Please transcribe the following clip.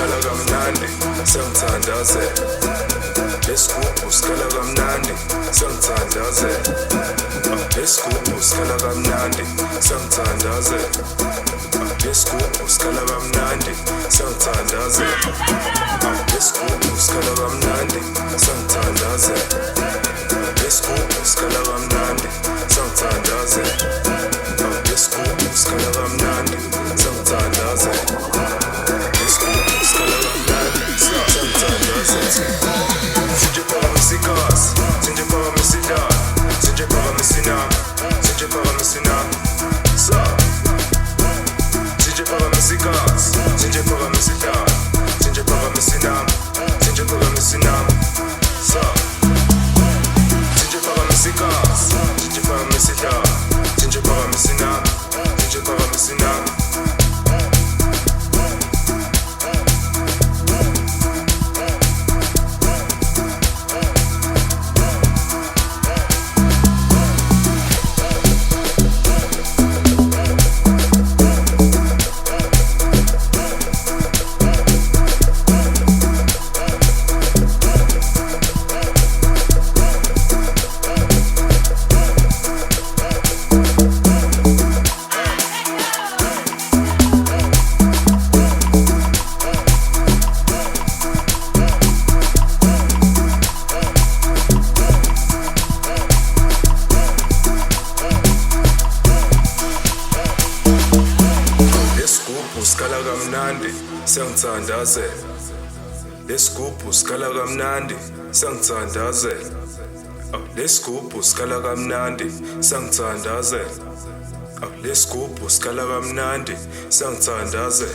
sikhala kamnandi sengithandazela. Lesigubhu sikhala kamnandi sengithandazela. Lesigubhu sikhala kamnandi sengithandazela. Lesigubhu sikhala kamnandi sengithandazela. Lesigubhu sikhala kamnandi sengithandazela. Lesigubhu sikhala kamnandi sengithandazela. Lesigubhu sikhala kamnandi sengithandazela. Lesigubhu sikhala kamnandi sengithandazela. Sinje phakamisikazi, sinje phakamisidala, sinje phakamisinami, sinje phakamisinami. So sinje phakamisikazi, sinje phakamisidala, sinje phakamisinami, sinje phakamisinami. So sinje phakamisikazi, sinje phakamisidala, sinje phakamisinami, sinje phakamisinami. Sikhala kamnandi sengithandazela. Lesigubhu sikhala kamnandi sengithandazela. Lesigubhu sikhala kamnandi sengithandazela. Lesigubhu sikhala kamnandi sengithandazela.